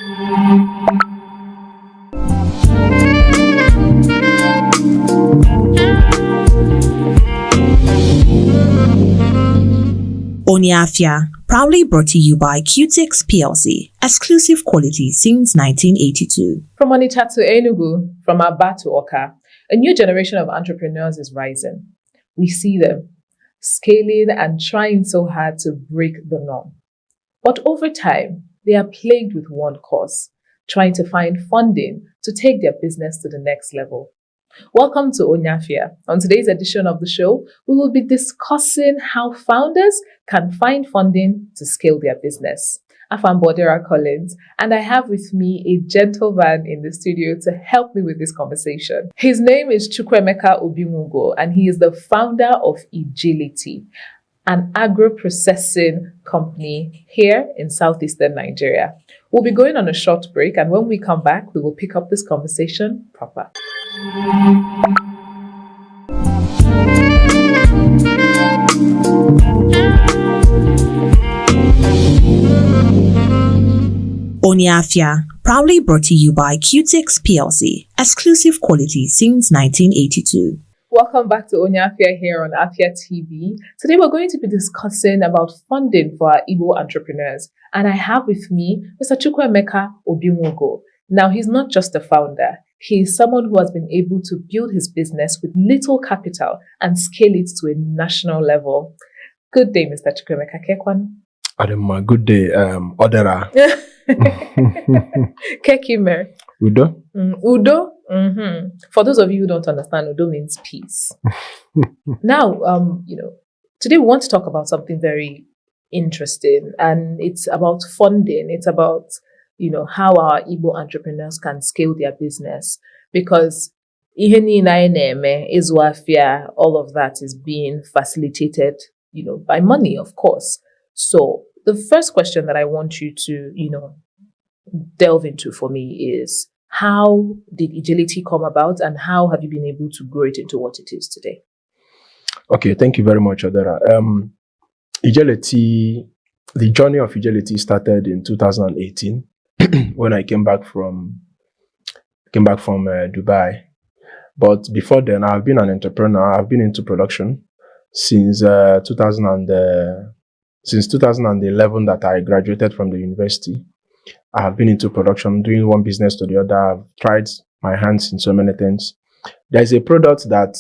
Onye Afia, proudly brought to you by Qtix PLC, exclusive quality since 1982. From Onitsha to Enugu, from Aba to Oka, a new generation of entrepreneurs is rising. We see them scaling and trying so hard to break the norm. But over time, they are plagued with one cause, trying to find funding to take their business to the next level. Welcome to Onye Afia. On today's edition of the show, we will be discussing how founders can find funding to scale their business. I'm Bodera Collins, and I have with me a gentleman in the studio to help me with this conversation. His name is Chukwuemeka Obinwugo, and he is the founder of Ijele, an agro-processing company here in southeastern Nigeria. We'll be going on a short break, and when we come back, we will pick up this conversation proper. Onye Afia, proudly brought to you by Qtix PLC, exclusive quality since 1982. Welcome back to Onye Afia here on Afia TV. Today we're going to be discussing about funding for our Igbo entrepreneurs. And I have with me Mr. Chukwuemeka Obinwugo. Now, he's not just a founder. He is someone who has been able to build his business with little capital and scale it to a national level. Good day, Mr. Chukwuemeka Kekwan. Adema, good day, Odera. Kekime. Udo? Udo? Mm-hmm. For those of you who don't understand, Udo means peace. Now, today we want to talk about something very interesting, and it's about funding. It's about, how our Igbo entrepreneurs can scale their business, because ihe niile anyị na-eme, ịzụ afịa, all of that is being facilitated, by money, of course. So the first question that I want you to, delve into for me is, how did Ijele come about, and how have you been able to grow it into what it is today? Okay, thank you very much, Odera. Ijele, the journey of Ijele started in 2018 when I came back from Dubai. But before then, I've been an entrepreneur. I've been into production since 2011 that I graduated from the university. I have been into production, doing one business to the other. I've tried my hands in so many things. There's a product that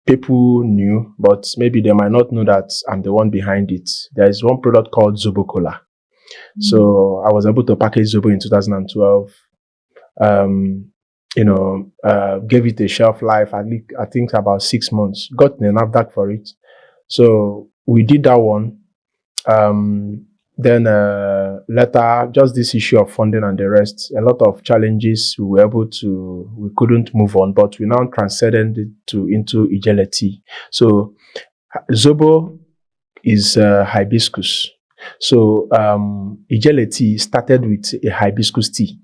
people knew, but maybe they might not know that I'm the one behind it. There's one product called Zobo Cola. Mm-hmm. So I was able to package Zobo in 2012. Gave it a shelf life, I think about 6 months. Got the NAFDAC for it. So we did that one. Then later, just this issue of funding and the rest, a lot of challenges, we couldn't move on, but we now transcended into Ijele tea. So Zobo is hibiscus. So Ijele tea started with a hibiscus tea.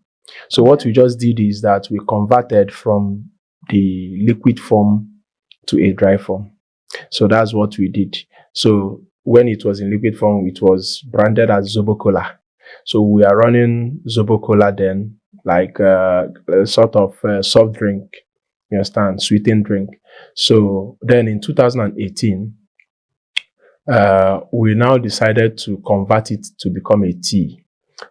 So what we just did is that we converted from the liquid form to a dry form. So that's what we did. So when it was in liquid form, it was branded as Zobo Cola. So we are running Zobo Cola then, like a sort of soft drink, you understand, sweetened drink. So then in 2018, we now decided to convert it to become a tea.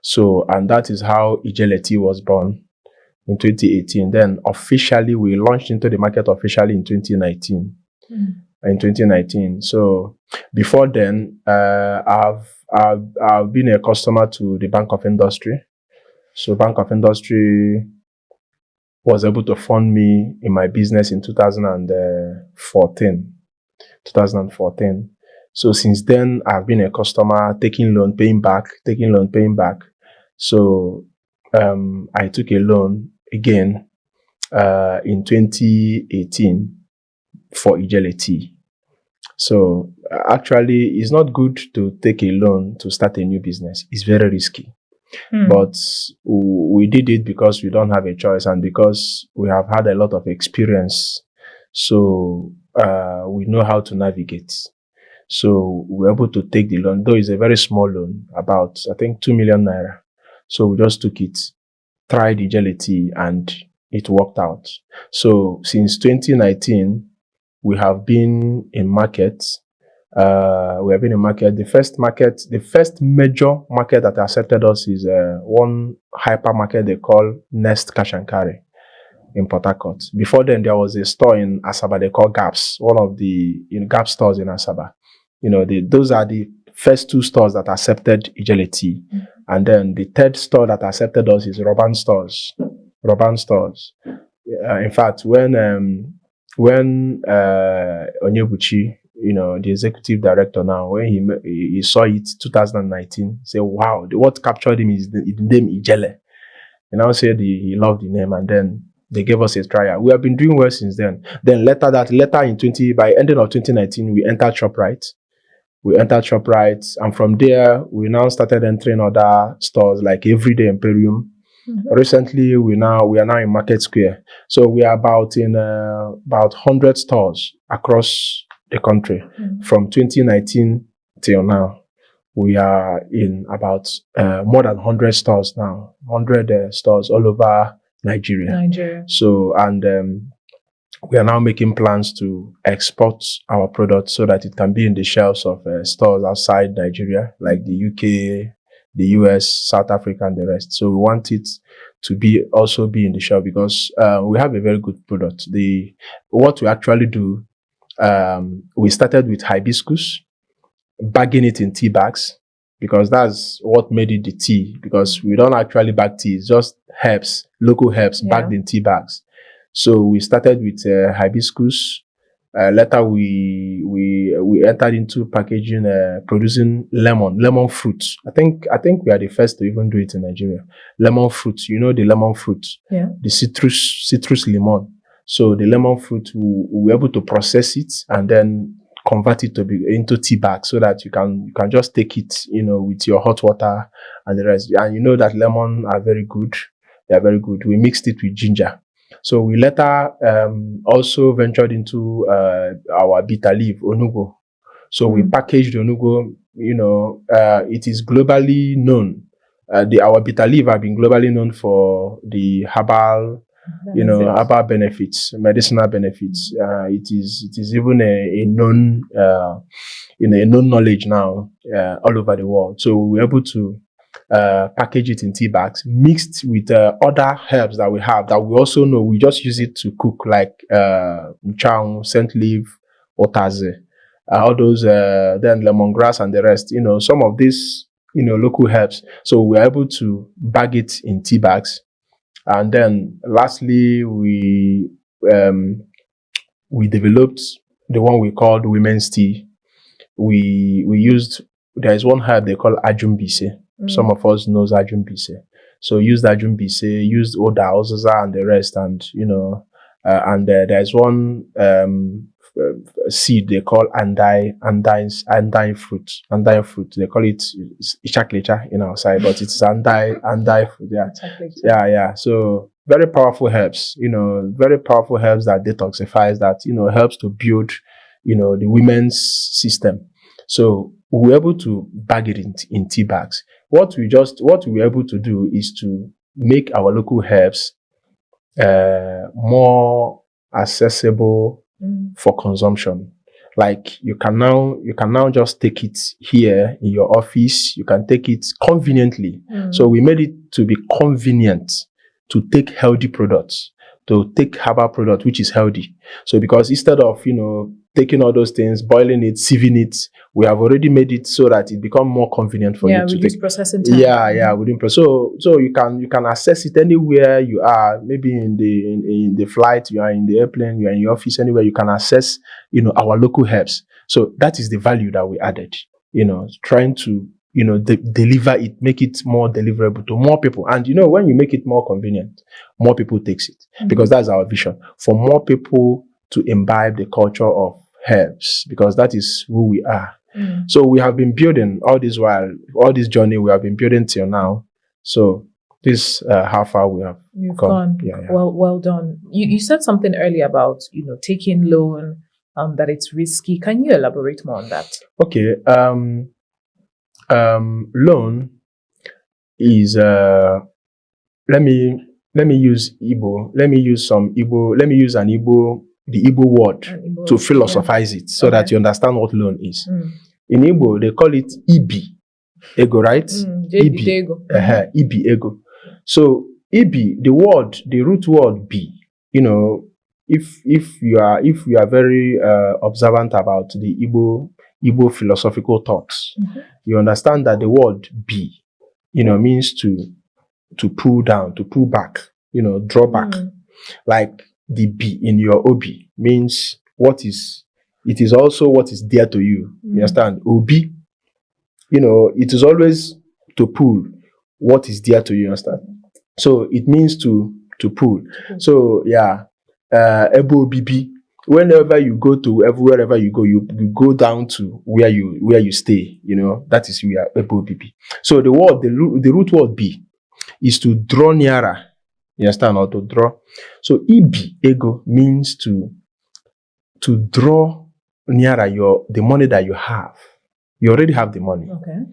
So, and that is how Ijele tea was born in 2018. Then officially, we launched into the market officially in 2019. In 2019. So before then, I've been a customer to the Bank of Industry. So Bank of Industry was able to fund me in my business in 2014. So since then, I've been a customer, taking loan, paying back. So I took a loan again in 2018 for Ijele tea. So actually, it's not good to take a loan to start a new business. It's very risky. But we did it because we don't have a choice, and because we have had a lot of experience. So we know how to navigate. So we're able to take the loan, though it's a very small loan, about, I think, 2 million naira. So we just took it, tried Ijele tea, and it worked out. So since 2019, we have been in market. We have been in market. The first major market that accepted us is one hypermarket they call Nest Cash and Carry in Port Harcourt. Before then, there was a store in Asaba they call Gaps, one of the Gap stores in Asaba. Those are the first two stores that accepted Ijele tea. And then the third store that accepted us is Roban Stores. In fact, when Onyebuchi, the executive director now, when he saw it 2019, say, wow, what captured him is the name Ijele. He now said he loved the name, and then they gave us a trial. We have been doing well since then. Then by ending of 2019, we entered ShopRite. And from there, we now started entering other stores like Everyday Imperium. Recently, we are now in Market Square. So we are about 100 stores across the country. From 2019 till now, we are in about more than 100 stores now. 100 stores all over Nigeria. So, and we are now making plans to export our products so that it can be in the shelves of stores outside Nigeria, like the UK, the US, South Africa, and the rest. So we want it to also be in the shelf because we have a very good product. What we actually do, we started with hibiscus, bagging it in tea bags, because that's what made it the tea, because we don't actually bag tea, it's just herbs, local herbs bagged in tea bags. So we started with hibiscus. Later we entered into packaging, producing lemon fruit. I think we are the first to even do it in Nigeria. Lemon fruit, the lemon fruit, the citrus lemon. So the lemon fruit, we were able to process it and then convert it into tea bags so that you can just take it, with your hot water and the rest. And that lemon are very good. They are very good. We mixed it with ginger. So we later also ventured into our bitter leaf, onugo. So we packaged onugo. It is globally known. Our bitter leaf have been globally known for the herbal, herbal benefits, medicinal benefits. It is even a known, a known knowledge now all over the world. So we were able to package it in tea bags, mixed with other herbs that we have that we also know. We just use it to cook, like mchang, scent leaf, otaze, all those, then lemongrass and the rest. Some of these, local herbs. So we're able to bag it in tea bags. And then lastly, we developed the one we called women's tea. There is one herb they call ajumbise. Some of us knows ajumbise. So used ajumbise, used oda, ozaza, and the rest. And there's one seed they call andine fruit. They call it ichaklecha in our side, but it's andai fruit. Yeah. So very powerful herbs. Very powerful herbs that detoxifies, that helps to build the women's system. So we were able to bag it in tea bags. What we were able to do is to make our local herbs more accessible for consumption. Like you can now just take it here in your office. You can take it conveniently. So we made it to be convenient to take healthy products, to take herbal product which is healthy. So because instead of taking all those things, boiling it, sieving it, we have already made it so that it becomes more convenient for you to take. Processing time. So you can access it anywhere you are. Maybe in the flight, you are in the airplane, you are in your office, anywhere you can access our local herbs. So that is the value that we added. Trying to deliver it, make it more deliverable to more people. And when you make it more convenient, more people takes it, because that's our vision, for more people to imbibe the culture of herbs, because that is who we are. So we have been building all this journey we have been building till now. So this how far we have gone. Yeah. Well done. You said something earlier about taking loan, that it's risky. Can you elaborate more on that? Okay. Loan, is let me use Igbo. Let me use some Igbo. Let me use the Igbo word to philosophize it so that you understand what loan is. In Igbo, they call it Ibi ego, right? Ibi ego. Ibi ego. So Ibi, the root word be, you know, if you are very observant about the Igbo philosophical thoughts, you understand that the word be, you know, means to pull down, to pull back, you know, draw back. Like the be in your obi means it is also what is dear to you. You understand? Obi, you know, it is always to pull what is dear to you. Understand? So it means to pull. So yeah, Ebo Bibi. Whenever you go to wherever you go, you go down to where you stay. You know, that is where Ebo Bibi. So the root word be is to draw nearer. You understand? Or to draw. So Ibi ego means to draw nearer the money that you have. You already have the money. Okay.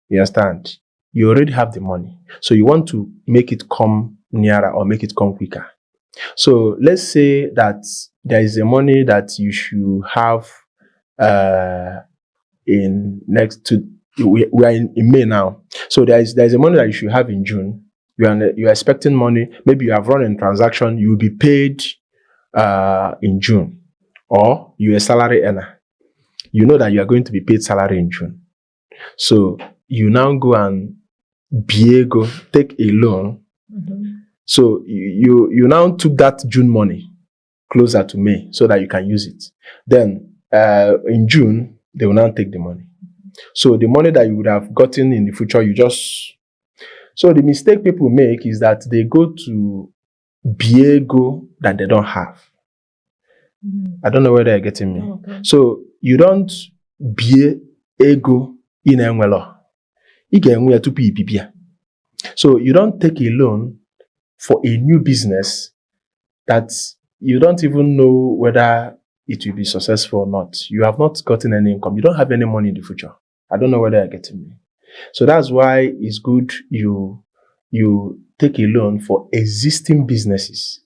You understand? You already have the money. So you want to make it come nearer or make it come quicker. So let's say that there is a money that you should have we are in May now. So there is a money that you should have in June. You are expecting money. Maybe you have run a transaction. You will be paid in June, or you're a salary earner. You know that you are going to be paid salary in June. So you now go and take a loan. So you now took that June money closer to May so that you can use it. Then in June, they will now take the money. So the money that you would have gotten in the future, so the mistake people make is that they go to Biego that they don't have. I don't know whether you're getting me. Okay. So you don't Biego in Enwelo. So you don't take a loan for a new business that you don't even know whether it will be successful or not. You have not gotten any income. You don't have any money in the future. I don't know whether you're getting me. So that's why it's good you take a loan for existing businesses.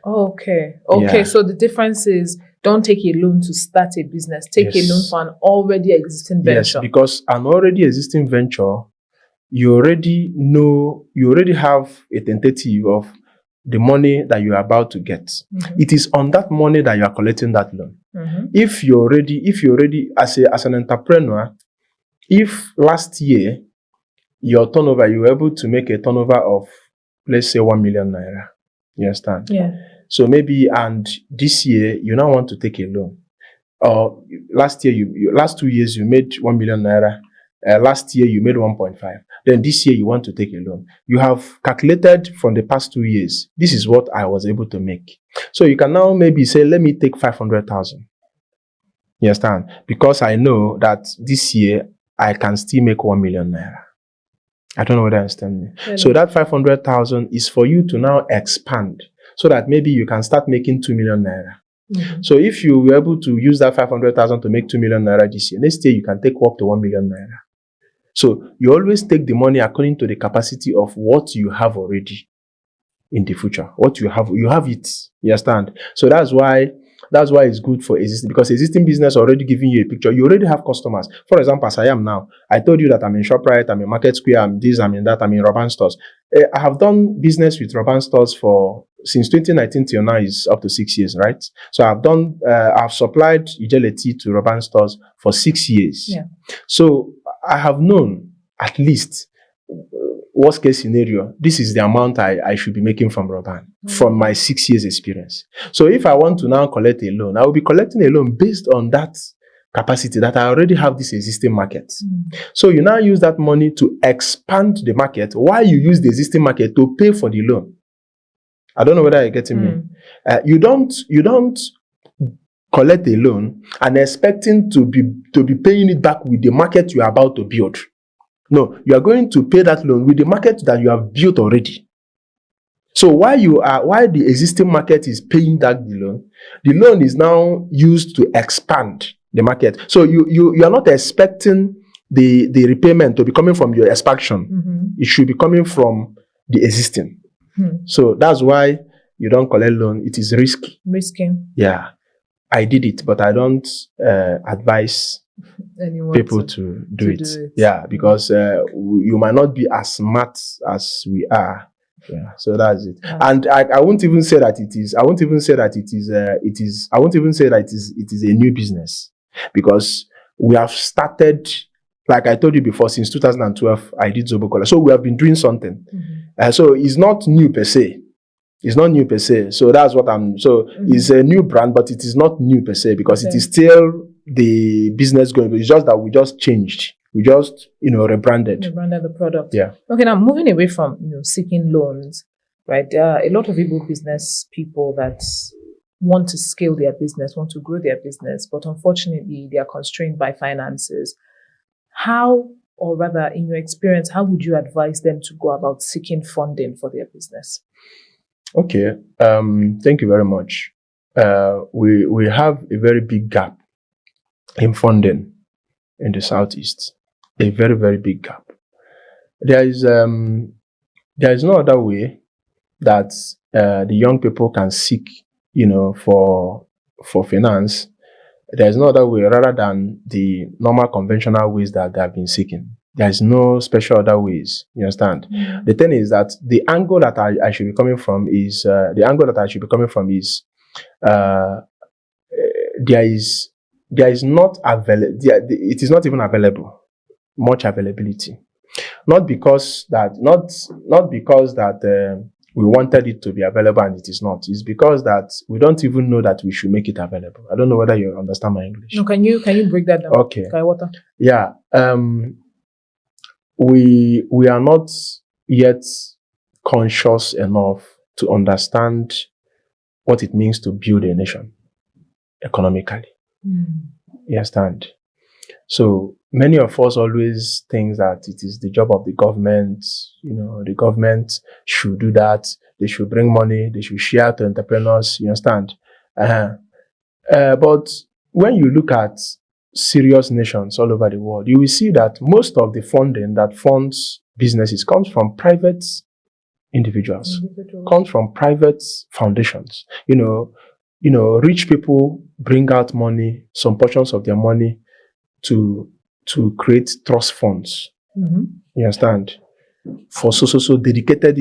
Okay. Yeah. So the difference is don't take a loan to start a business. Take a loan for an already existing venture. Yes, because an already existing venture, you already have a tentative of the money that you are about to get. It is on that money that you are collecting that loan. If you already as an entrepreneur, if last year your turnover, you were able to make a turnover of, let's say, 1 million naira. You understand? Yeah. So maybe, and this year you now want to take a loan. Or last 2 years you made 1 million naira. Last year you made 1.5. Then this year you want to take a loan. You have calculated from the past 2 years. This is what I was able to make. So you can now maybe say, let me take 500,000. You understand? Because I know that this year I can still make 1 million naira. I don't know whether you understand me. Really? So that 500,000 is for you to now expand so that maybe you can start making 2 million naira. So if you were able to use that 500,000 to make 2 million naira this year, next year you can take up to 1 million naira. So you always take the money according to the capacity of what you have already in the future. What you have it. You understand? So that's why it's good for existing, because existing business already giving you a picture. You already have customers. For example, as I am now, I told you that I'm in ShopRite, I'm in Market Square, I'm this, I'm in that, I'm in Roban stores. I have done business with Roban stores since 2019 till now is up to 6 years, right? So I've supplied Ijele tea to Roban stores for 6 years. Yeah. So I have known at least worst case scenario, this is the amount I should be making from Roban from my 6 years experience. So if I want to now collect a loan, I will be collecting a loan based on that capacity that I already have this existing market. So you now use that money to expand the market while you use the existing market to pay for the loan. I don't know whether you're getting me. You don't collect a loan and expecting to be paying it back with the market you are about to build. No, you are going to pay that loan with the market that you have built already. So while the existing market is paying back the loan is now used to expand the market. So you are not expecting the repayment to be coming from your expansion. It should be coming from the existing. So that's why you don't collect loan. It is risky. Risky. Yeah. I did it, but I don't advise people to do it. Yeah, because you might not be as smart as we are. Yeah, so that's it. And I won't even say that it is. I won't even say that it is. I won't even say that it is a new business, because we have started. Like I told you before, since 2012, I did Zobo Cola. So we have been doing something. So it's not new per se. It's not new per se. So that's what I'm. So it's a new brand, but it is not new per se, because it is still the business going. It's just that we just changed. We just, rebranded. Rebranded the product. Yeah. Okay, now moving away from seeking loans, right? There are a lot of Igbo business people that want to scale their business, want to grow their business, but unfortunately they are constrained by finances. How, or rather, in your experience, how would you advise them to go about seeking funding for their business? Okay. Thank you very much. We have a very big gap in funding in the Southeast. A very, very big gap. There is no other way that the young people can seek, for finance. There is no other way rather than the normal conventional ways that they have been seeking. There is no special other ways. You understand? The thing is that the angle that I should be coming from is there is not available. It is not even available. Much availability. Not because that we wanted it to be available and it is not. It's because that we don't even know that we should make it available. I don't know whether you understand my English. No, can you break that down? Okay. Water. Yeah. We are not yet conscious enough to understand what it means to build a nation economically. You understand? So many of us always think that it is the job of the government. The government should do that. They should bring money. They should share to entrepreneurs. You understand? But when you look at serious nations all over the world, you will see that most of the funding that funds businesses comes from private individuals. Comes from private foundations. Rich people bring out money, some portions of their money, to create trust funds. You understand? For dedicating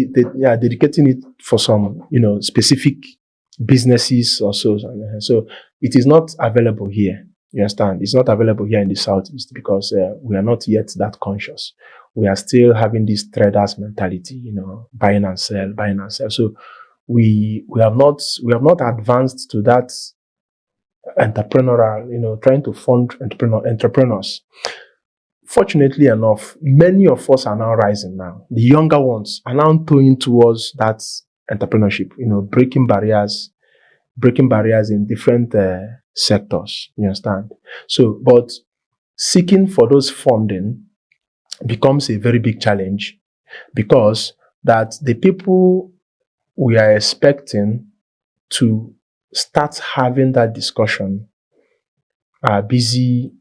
it for some, specific businesses or so. So it is not available here. You understand? It's not available here in the Southeast because we are not yet that conscious. We are still having this traders mentality, buying and sell. So we have not advanced to that entrepreneurial, trying to fund entrepreneurs. Fortunately enough, many of us are now rising now. The younger ones are now going towards that entrepreneurship, breaking barriers in different sectors. You understand? So, but seeking for those funding becomes a very big challenge because that the people we are expecting to start having that discussion are busy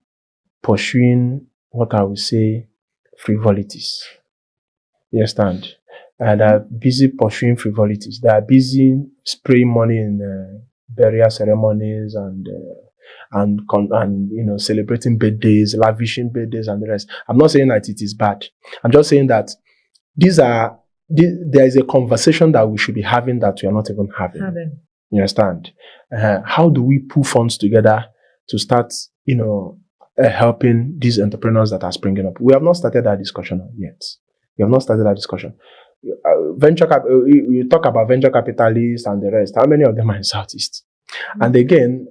pursuing what I would say frivolities. You understand? And are busy pursuing frivolities. They are busy spraying money in burial ceremonies and celebrating birthdays, lavishing birthdays and the rest. I'm not saying that it is bad. I'm just saying that there is a conversation that we should be having that we are not even having. You understand? How do we pull funds together to start, helping these entrepreneurs that are springing up? We have not started that discussion yet. We have not started that discussion. You talk about venture capitalists and the rest. How many of them are in Southeast? And again,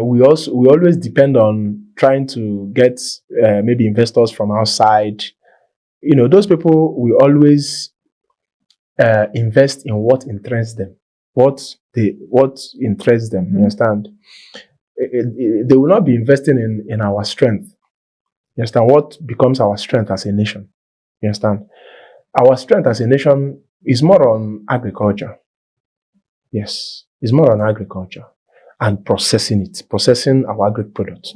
we always depend on trying to get maybe investors from outside. Those people will always invest in what interests them. What interests them. You understand? They will not be investing in our strength. You understand? What becomes our strength as a nation? You understand? Our strength as a nation is more on agriculture. Yes, it's more on agriculture. and processing our agri products.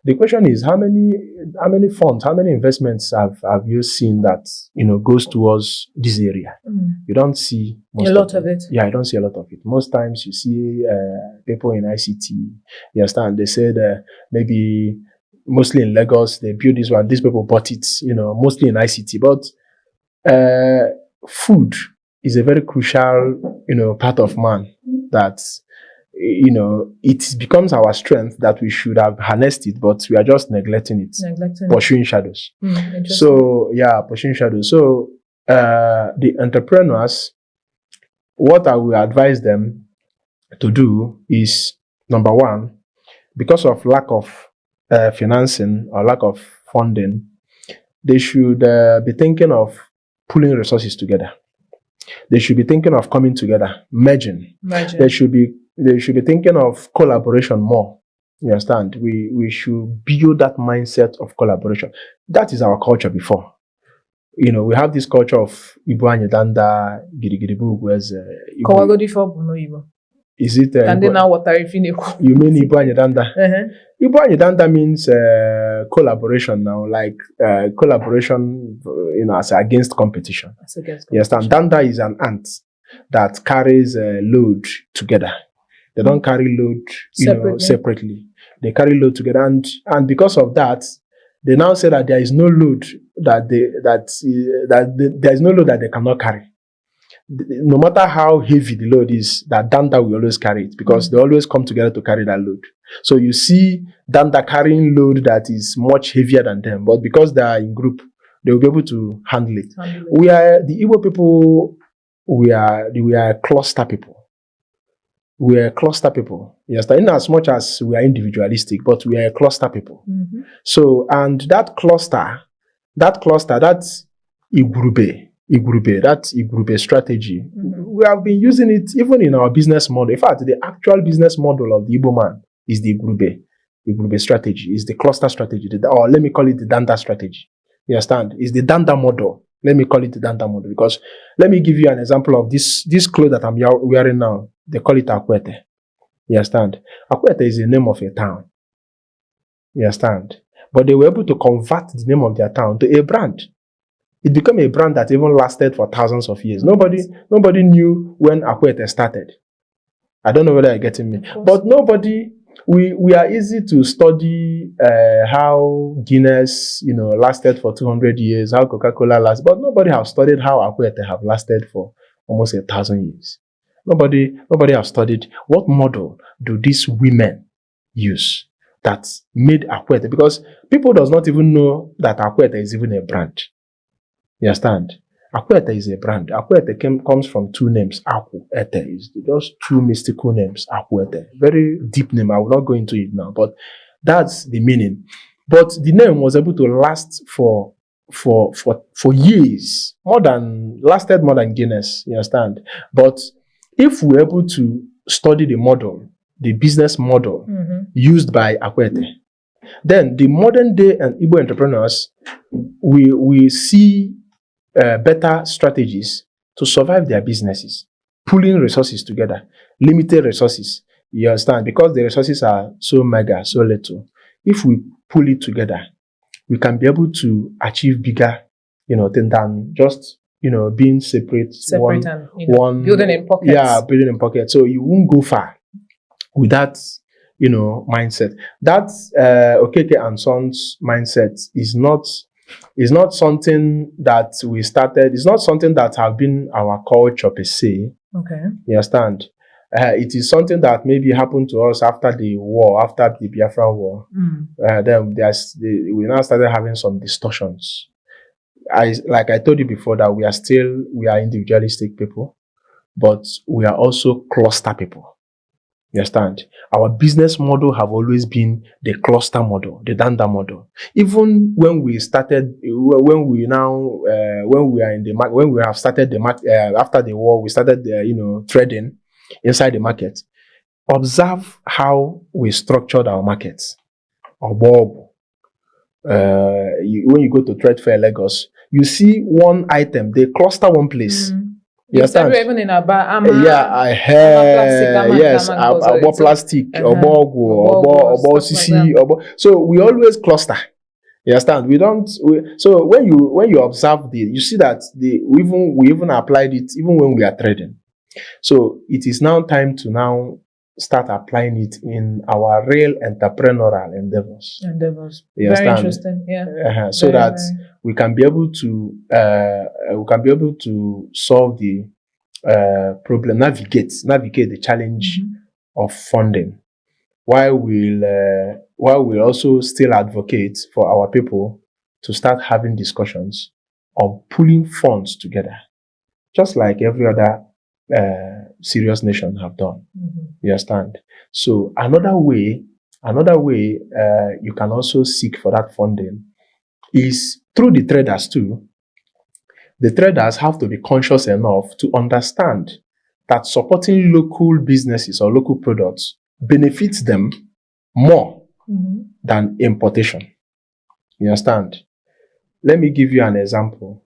The question is, how many funds, how many investments have you seen that, goes towards this area? You don't see a lot of it. Yeah, I don't see a lot of it. Most times you see people in ICT, you understand, they said maybe mostly in Lagos, they built this one, these people bought it, mostly in ICT. But food is a very crucial, part of man that, it becomes our strength that we should have harnessed it, but we are just neglecting it, pursuing shadows. So, pursuing shadows. So, the entrepreneurs, what I will advise them to do is, number one, because of lack of financing or lack of funding, they should be thinking of pulling resources together. They should be thinking of coming together, merging. They should be thinking of collaboration more. You understand? We should build that mindset of collaboration. That is our culture before. We have this culture of Igbo anyedanda girigiribu where's is it you mean Igbo anyedanda? Igbo anyedanda means collaboration now, like collaboration, as against competition. Yes, and danda is an ant that carries a load together. They don't carry load, separately. They carry load together, and because of that, they now say that there is no load that there is no load that they cannot carry. No matter how heavy the load is, that danda will always carry it because they always come together to carry that load. So you see danda carrying load that is much heavier than them, but because they are in group, they will be able to handle it. We are the Igbo people. We are cluster people. We are cluster people. Yes, in as much as we are individualistic, but we are a cluster people. So, and that cluster, that's Igurube, that's Igurube strategy. We have been using it even in our business model. In fact, the actual business model of the Igbo man is the Igurube strategy, is the cluster strategy, or let me call it the Danda strategy. You understand? It's the Danda model. Let me call it the Danda model because let me give you an example of this clothes that I'm wearing now. They call it Akwete. You understand? Akwete is the name of a town. You understand? But they were able to convert the name of their town to a brand. It became a brand that even lasted for thousands of years. Nobody knew when Akwete started. I don't know whether you're getting me. But we are easy to study how Guinness, lasted for 200 years, how Coca-Cola lasted, but nobody has studied how Akwete have lasted for almost 1,000 years. Nobody has studied what model do these women use that made Akwete, because people does not even know that Akwete is even a brand. You understand? Akwete is a brand. Akwete comes from two names. Aku, Ete is just two mystical names. Akwete, very deep name. I will not go into it now, but that's the meaning. But the name was able to last for years, lasted more than Guinness. You understand? But if we're able to study the model, the business model used by Akwete, then the modern day and Igbo entrepreneurs, we see better strategies to survive their businesses, pulling resources together, limited resources. You understand? Because the resources are so mega, so little. If we pull it together, we can be able to achieve bigger, than just, being separate and, one building in pockets. Yeah, building in pockets. So you won't go far with that, mindset. That Okeke and Sons mindset is not something that we started. It's not something that have been our culture per se. Okay. You understand? It is something that maybe happened to us after the war, after the Biafran War. Then we now started having some distortions. Like I told you before, that we are individualistic people, but we are also cluster people. You understand? Our business model have always been the cluster model, the Danda model. Even when we started, when we have started the market after the war, we started, trading inside the market. Observe how we structured our markets. When you go to Trade Fair Lagos, you see one item, they cluster one place. You understand? Even in Aba, yeah, I heard. Yes, about plastic, about CC, so we always cluster. You understand? We don't. So when you observe you see that we even applied it even when we are trading. So it is now time to now start applying it in our real entrepreneurial endeavors. You very understand? Interesting. Yeah. So that we can be able to solve the problem, navigate the challenge of funding, while we'll also still advocate for our people to start having discussions on pulling funds together, just like every other serious nation have done. You understand? So another way you can also seek for that funding is through the traders too. The traders have to be conscious enough to understand that supporting local businesses or local products benefits them more than importation. You understand? Let me give you an example.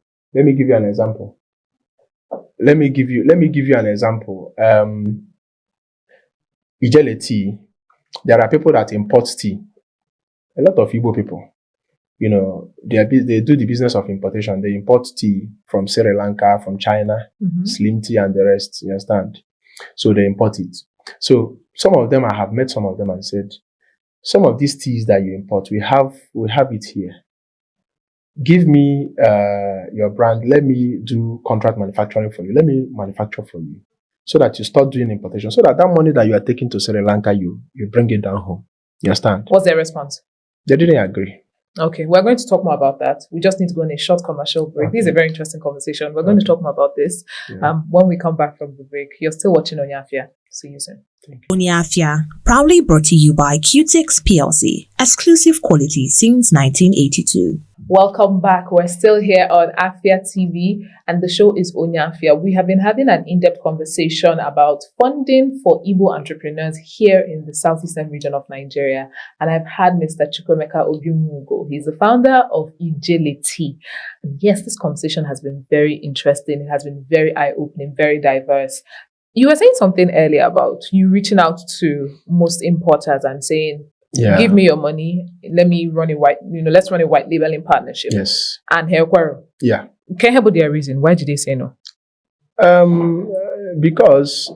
Ijele tea. There are people that import tea. A lot of Igbo people, you know, they do the business of importation. They import tea from Sri Lanka, from China, slim tea and the rest. You understand? So they import it. So some of them, I have met some of them and said, some of these teas that you import, we have it here. Give me your brand. Let me do contract manufacturing for you. Let me manufacture for you, so that you start doing importation. So that money that you are taking to Sri Lanka, you bring it down home. You understand? What's their response? They didn't agree. Okay, we're going to talk more about that. We just need to go on a short commercial break. Okay. This is a very interesting conversation. We're going to talk more about this when we come back from the break. You're still watching Onye Afia. See you soon. Onye Afia, proudly brought to you by Qtix PLC, exclusive quality since 1982. Welcome back. We're still here on Afia TV and the show is Onye Afia. We have been having an in-depth conversation about funding for Igbo entrepreneurs here in the southeastern region of Nigeria. And I've had Mr. Chukwuemeka Obinwugo. He's the founder of Ijele Tea. And yes, this conversation has been very interesting. It has been very eye-opening, very diverse. You were saying something earlier about you reaching out to most importers and saying, give me your money. Let me run let's run a white labeling partnership. Yes. And here, yeah. Can you help with their reason? Why did they say no? Because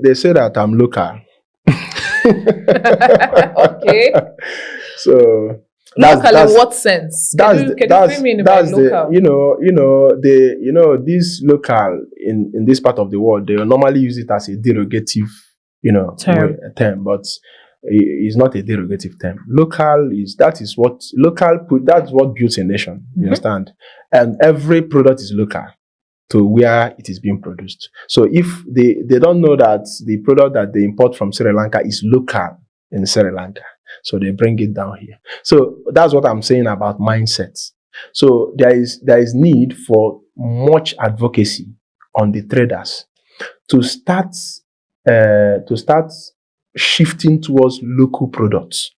they say that I'm local. Okay. So local in what sense? Can you frame me in local? This local in this part of the world, they normally use it as a derogative term, but it's not a derogative term. That's what builds a nation. You understand? And every product is local to where it is being produced. So if they don't know that the product that they import from Sri Lanka is local in Sri Lanka, so they bring it down here. So that's what I'm saying about mindsets. So there is need for much advocacy on the traders to start shifting towards local products.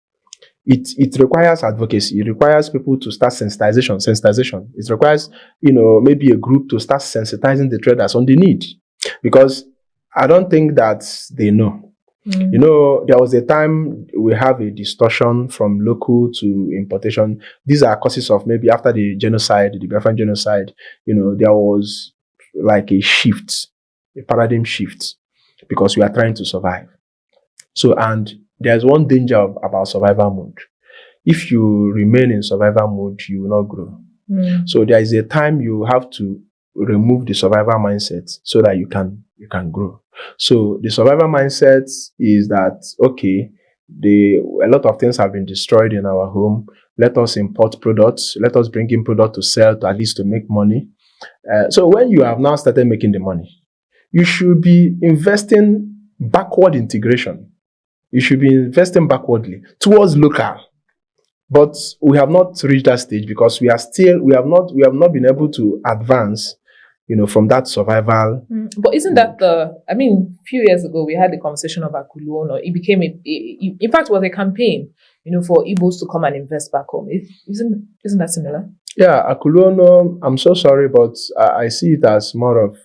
It requires advocacy. It requires people to start sensitization. It requires, maybe a group to start sensitizing the traders on the need, because I don't think that they know. There was a time we have a distortion from local to importation. These are causes of maybe after the Biafran genocide, there was like a paradigm shift, because we are trying to survive. So, and there's one danger about survival mode. If you remain in survival mode, you will not grow. So there is a time you have to remove the survival mindset so that you can grow. So the survival mindset is that, okay, a lot of things have been destroyed in our home. Let us import products. Let us bring in product to sell, at least to make money. So when you have now started making the money, you should be investing backward integration. You should be investing backwardly towards local. But we have not reached that stage because we have not been able to advance, from that survival. But isn't that a few years ago we had the conversation of Akuluono. It became in fact, it was a campaign, for Igbos to come and invest back home. Isn't that similar? Yeah, Akuluono, I'm so sorry, but I see it as more of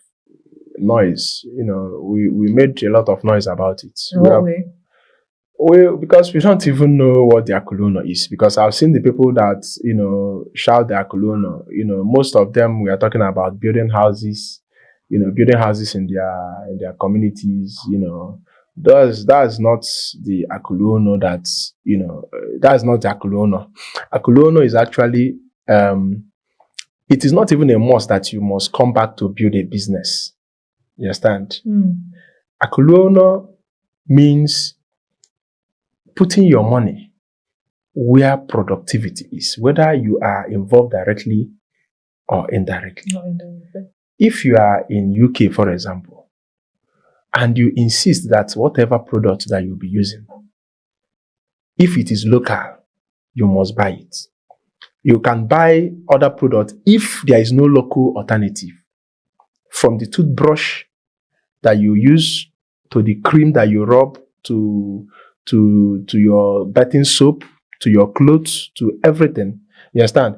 noise. We made a lot of noise about it. In what way? Because we don't even know what the Akuluono is. Because I've seen the people that, shout the Akuluono. Most of them, we are talking about building houses, building houses in their communities, That's not the Akuluono that's not the Akuluono. Akuluono is actually, it is not even a must that you must come back to build a business. You understand? Akuluono means putting your money where productivity is, whether you are involved directly or indirectly. Not indirectly. If you are in UK, for example, and you insist that whatever product that you'll be using, if it is local, you must buy it. You can buy other products if there is no local alternative. From the toothbrush that you use, to the cream that you rub, to your bathing soap, to your clothes, to everything. You understand?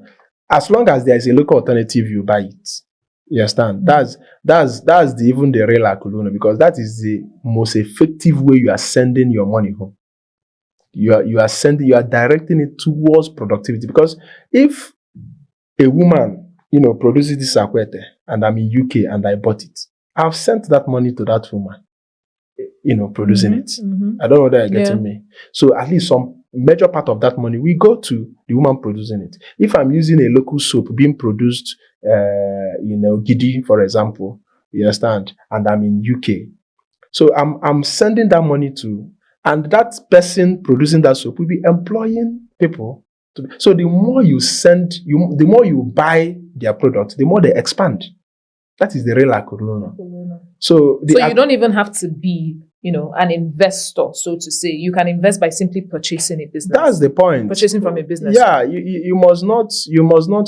As long as there is a local alternative, you buy it. You understand? That's even the real Akuluono, because that is the most effective way you are sending your money home. You are directing it towards productivity. Because if a woman, produces this akwete and I'm in UK and I bought it, I've sent that money to that woman, producing it. I don't know whether you're getting me. So at least some major part of that money we go to the woman producing it. If I'm using a local soap being produced, Gidi, for example, you understand, and I'm in UK, so I'm sending that money to, and that person producing that soap will be employing people. So the more you send, the more you buy their product, the more they expand. That is the real Akuluono. So you don't even have to be, an investor, so to say. You can invest by simply purchasing a business. That's the point. Purchasing from a business. Yeah, you must not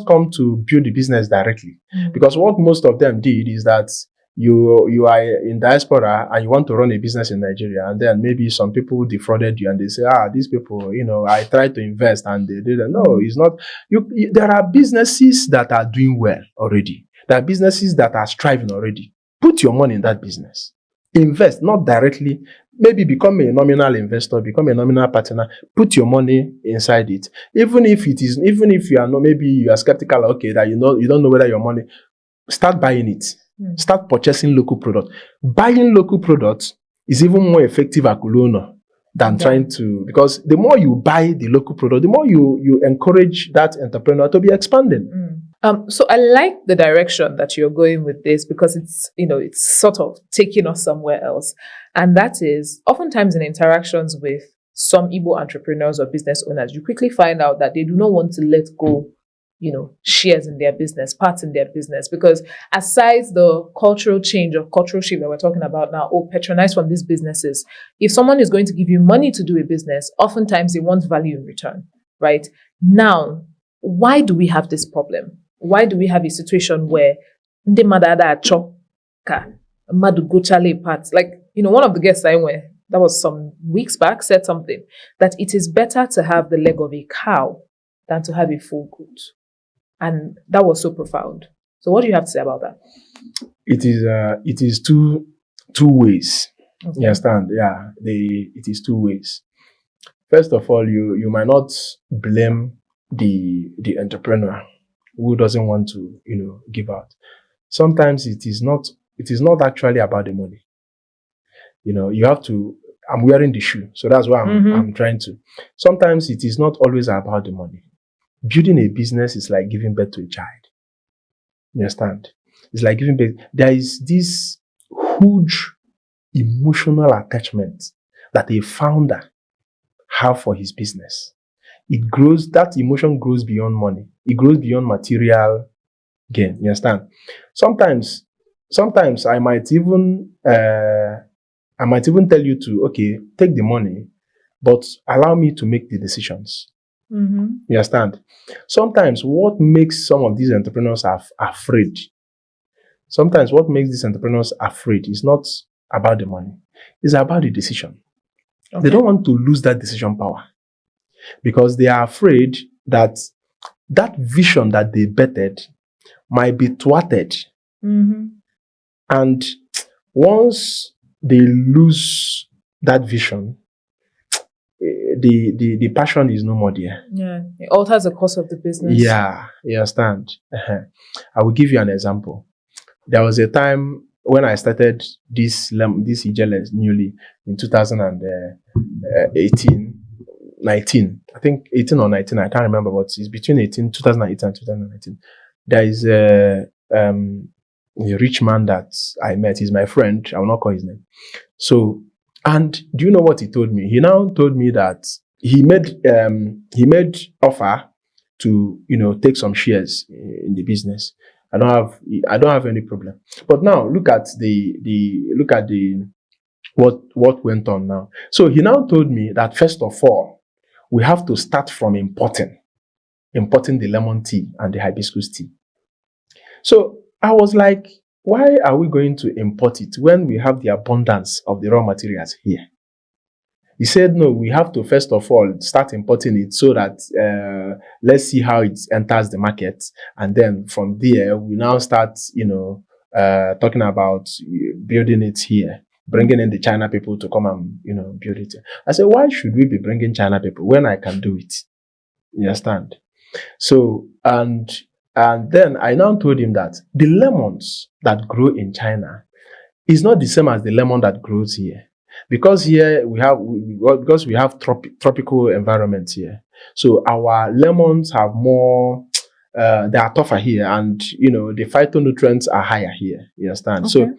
come to build the business directly. Because what most of them did is that you are in diaspora and you want to run a business in Nigeria, and then maybe some people defrauded you and they say, these people, I tried to invest and they didn't. No, it's not. There are businesses that are doing well already. There are businesses that are striving already. Put your money in that business. Invest, not directly. Maybe become a nominal investor, become a nominal partner. Put your money inside it. Even if you are not, maybe you are skeptical, okay, that you don't know whether your money, start buying it. Start purchasing local products. Buying local products is even more effective Akuluono than trying to, because the more you buy the local product, the more you encourage that entrepreneur to be expanding. So I like the direction that you're going with this, because it's sort of taking us somewhere else. And that is, oftentimes in interactions with some Igbo entrepreneurs or business owners, you quickly find out that they do not want to let go, shares in their business, parts in their business, because aside the cultural change or cultural shift that we're talking about now, patronize from these businesses. If someone is going to give you money to do a business, oftentimes they want value in return, right? Now, why do we have this problem? Why do we have a situation where ndị madada achọ ka madu gochale parts? Like, one of the guests I went, that was some weeks back, said something that it is better to have the leg of a cow than to have a full goat. And that was so profound. So what do you have to say about that? It is two ways. Okay. You understand? Yeah, it is two ways. First of all, you might not blame the entrepreneur who doesn't want to, give out. Sometimes it is not actually about the money. You have to, I'm wearing the shoe, so that's why I'm trying to. Sometimes it is not always about the money. Building a business is like giving birth to a child. You understand? It's like giving birth. There is this huge emotional attachment that a founder have for his business. It grows, that emotion grows beyond money. It grows beyond material gain. You understand? Sometimes I might even tell you to, okay, take the money, but allow me to make the decisions. You understand? Sometimes what makes some of these entrepreneurs afraid, is not about the money. It's about the decision. Okay. They don't want to lose that decision power, because they are afraid that that vision that they betted might be thwarted. And once they lose that vision, the passion is no more there. Yeah, it alters the course of the business. Yeah, you understand. I will give you an example. There was a time when I started this Ijele newly in 2018, 19. I think 18 or 19, I can't remember, but it's between 2018 and 2019. There is a rich man that I met. He's my friend. I will not call his name. So, and do you know what he told me? He now told me that he made offer to, take some shares in the business. I don't have any problem. But now look at what went on now. So he now told me that first of all, we have to start from importing the lemon tea and the hibiscus tea. So I was like, why are we going to import it when we have the abundance of the raw materials here? He said, no, we have to first of all start importing it so that let's see how it enters the market. And then from there, we now start, talking about building it here, bringing in the China people to come and, build it. I said, why should we be bringing China people when I can do it? You understand? So, and then I now told him that the lemons that grow in China is not the same as the lemon that grows here. Because here we have tropical environments here. So our lemons have more, they are tougher here, and the phytonutrients are higher here. You understand? Okay. So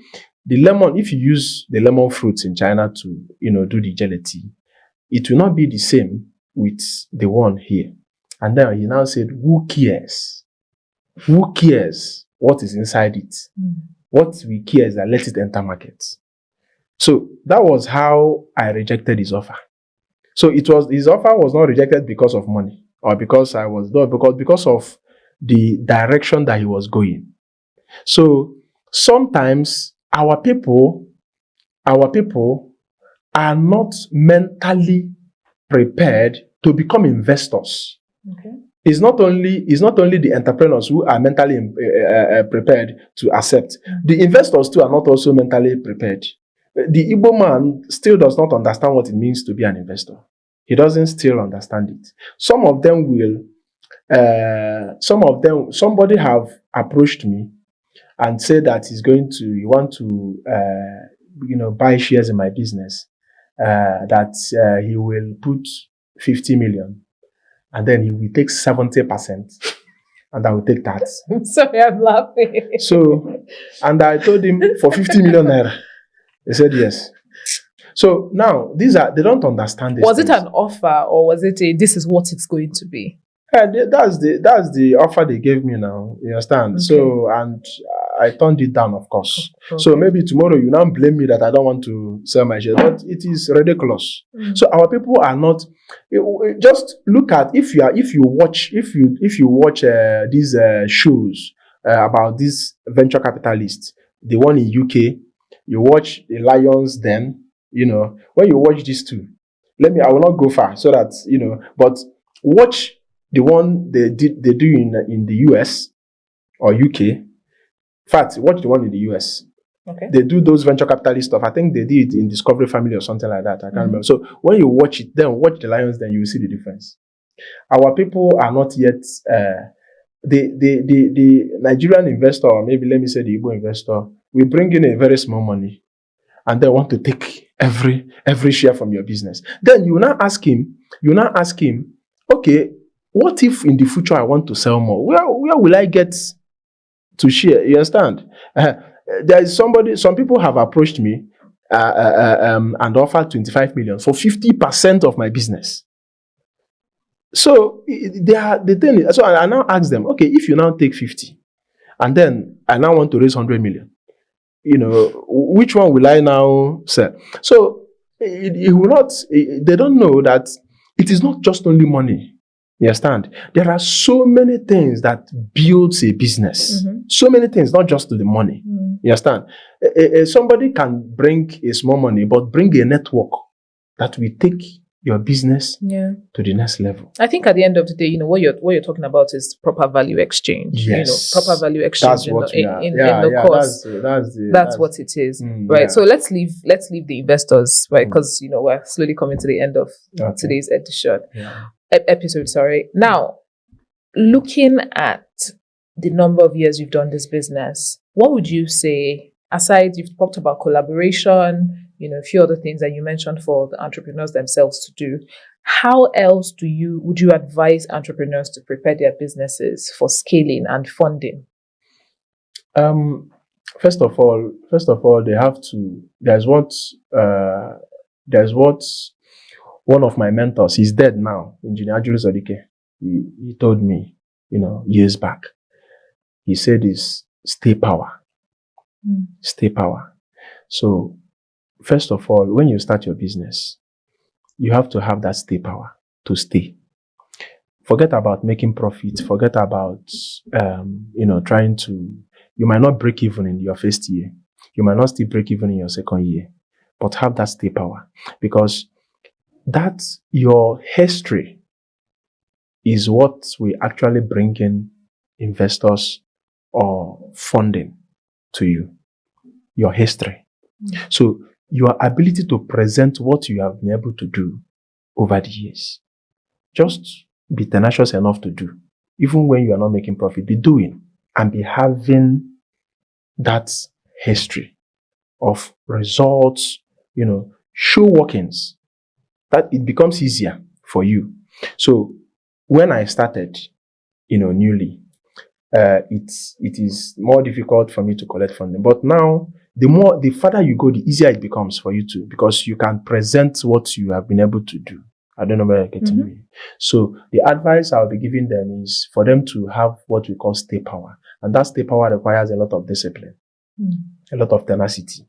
the lemon, if you use the lemon fruits in China to, do the jelly tea, it will not be the same with the one here. And then he now said, who cares? Who cares what is inside it? What we care is that let it enter markets. So that was how I rejected his offer. So his offer was not rejected because of money or because I was there, because of the direction that he was going. So sometimes our people are not mentally prepared to become investors. Okay. It's not only the entrepreneurs who are mentally prepared to accept. The investors too are not also mentally prepared. The Igbo man still does not understand what it means to be an investor. He doesn't still understand it. Somebody have approached me and said that he want to buy shares in my business, that he will put 50 million and then he will take 70% and I will take that. Sorry, I'm laughing. So, and I told him for 50 million naira. He said yes. So now they don't understand this. Was it an offer or was it this is what it's going to be? That's the offer they gave me now. You understand? Okay. So, and I turned it down, of course. Okay. So maybe tomorrow you now blame me that I don't want to sell my shares, but it is ridiculous. So our people are not. Just look at if you watch these shows about these venture capitalists, the one in UK. You watch the Lions Den, when you watch these two, I will not go far so that, but watch the one they do in the US or UK. In fact, watch the one in the US. Okay. They do those venture capitalist stuff. I think they did in Discovery Family or something like that. I can't remember. So when you watch it, then watch the Lions, then you will see the difference. Our people are not yet, the Nigerian investor, or maybe let me say the Igbo investor, we bring in a very small money and they want to take every share from your business. Then you now ask him, okay, what if in the future I want to sell more? Where will I get to share? You understand? There is some people have approached me and offered 25 million for 50% of my business. So so I now ask them, okay, if you now take 50 and then I now want to raise 100 million, which one will I now sell? So they don't know that it is not just only money. You understand? There are so many things that builds a business. So many things, not just to the money. You understand? Somebody can bring a small money, but bring a network that will take your business Yeah. to the next level. I think at the end of the day, what you're talking about is proper value exchange. Yes. Proper value exchange That's in what the, we are. in Yeah, the yeah, course. that's What it is, Mm, right? yeah. So let's leave the investors, right? Because we're slowly coming to the end of Okay. today's edition Yeah. episode. Sorry. Now, looking at the number of years you've done this business, what would you say? Aside, you've talked about collaboration, a few other things that you mentioned for the entrepreneurs themselves to do. How else would you advise entrepreneurs to prepare their businesses for scaling and funding? First of all, they have to. There's what one of my mentors. He's dead now. Engineer Ijele. He told me, years back. He said, "Is stay power, stay power." So, first of all, when you start your business, you have to have that stay power to stay. Forget about making profit. Forget about trying to. You might not break even in your first year. You might not still break even in your second year, but have that stay power, because that's your history is what will actually bring in investors or funding to you. Your history. So your ability to present what you have been able to do over the years. Just be tenacious enough to do. Even when you are not making profit, be doing and be having that history of results, show workings, that it becomes easier for you. So when I started, newly, it is more difficult for me to collect funding. But now, the further you go, the easier it becomes for you to, because you can present what you have been able to do. I don't know where you're getting me. So the advice I'll be giving them is for them to have what we call stay power. And that stay power requires a lot of discipline, a lot of tenacity,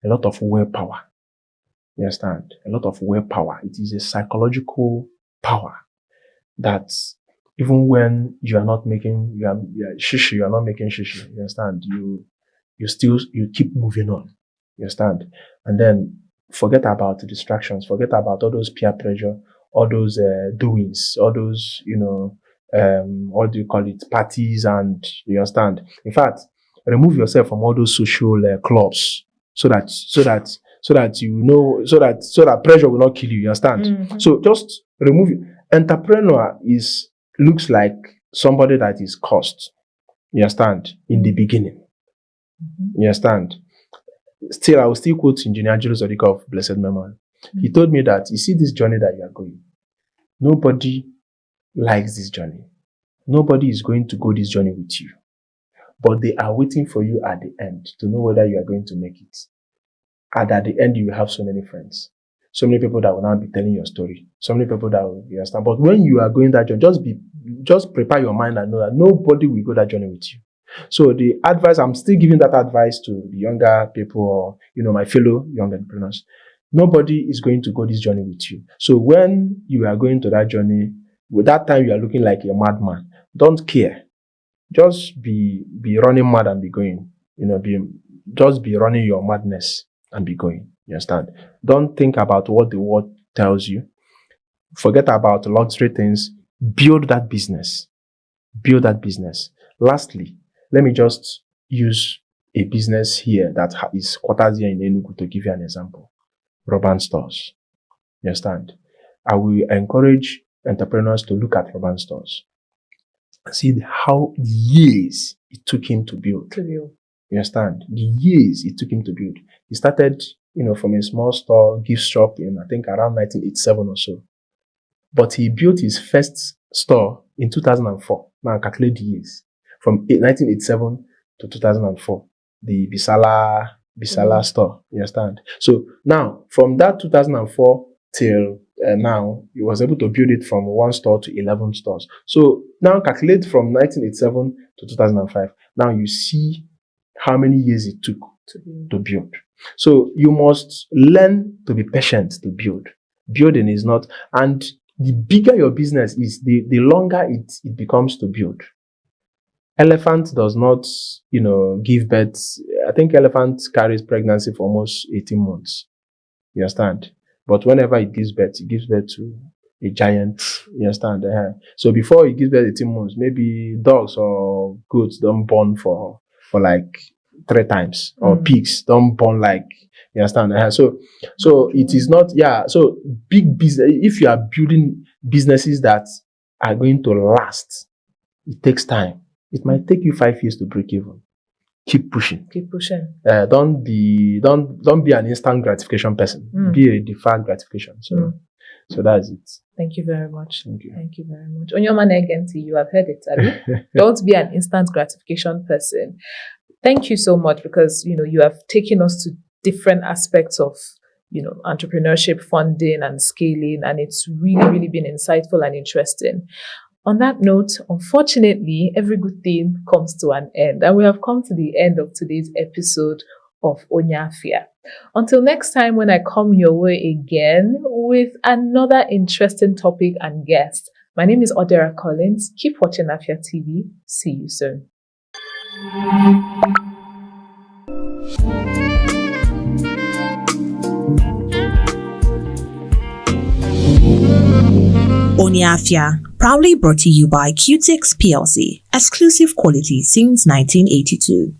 a lot of willpower. You understand? A lot of willpower. It is a psychological power that even when you are not making, you are not making shishi. You understand? You keep moving on. You understand? And then forget about the distractions. Forget about all those peer pressure, all those doings, all those, what do you call it? Parties, and you understand? In fact, remove yourself from all those social clubs so that pressure will not kill you. You understand? So just remove it. Entrepreneur looks like somebody that is cursed. You understand? In the beginning. You understand? Still, I will still quote Engineer Ijele of blessed memory. He told me that, you see this journey that you are going, nobody likes this journey. Nobody is going to go this journey with you. But they are waiting for you at the end to know whether you are going to make it. And at the end, you will have so many friends. So many people that will now be telling your story. So many people that will understand. But when you are going that journey, just prepare your mind and know that nobody will go that journey with you. So the advice, I'm still giving that advice to the younger people or, my fellow young entrepreneurs. Nobody is going to go this journey with you. So when you are going to that journey, with that time you are looking like a madman. Don't care. Just be running mad and be going. Just be running your madness and be going. You understand? Don't think about what the world tells you. Forget about luxury things. Build that business. Build that business. Lastly, let me just use a business here that is quarters here in Enugu to give you an example. Urban stores. You understand? I will encourage entrepreneurs to look at urban stores and see how years it took him to build. You understand? The years it took him to build. He started, from a small store, gift shop in, I think, around 1987 or so. But he built his first store in 2004. Now, calculate the years. From 1987 to 2004. The Bisala store. You understand? So, now, from that 2004 till now, he was able to build it from 1 store to 11 stores. So, now calculate from 1987 to 2005. Now, you see how many years it took to build. So you must learn to be patient to build. Building is not, and the bigger your business is, the longer it becomes to build. Elephant does not, give birth. I think elephant carries pregnancy for almost 18 months. You understand? But whenever it gives birth to a giant, you understand? So before it gives birth to 18 months, maybe dogs or goats don't born for like 3 times, or pigs don't born like, you understand? So it is not, so big business, if you are building businesses that are going to last, it takes time. It might take you 5 years to break even. Keep pushing. Don't be an instant gratification person. Be a deferred gratification. So that's it. Thank you very much. Thank you. Thank you very much. On your man again, you have heard it, Abby. Don't be an instant gratification person. Thank you so much, because you have taken us to different aspects of entrepreneurship, funding, and scaling, and it's really, really been insightful and interesting. On that note, unfortunately, every good thing comes to an end, and we have come to the end of today's episode of Onye Afia. Until next time, when I come your way again with another interesting topic and guest, my name is Odera Collins. Keep watching Afia TV. See you soon. Onye Afia, proudly brought to you by Qtix PLC, exclusive quality since 1982.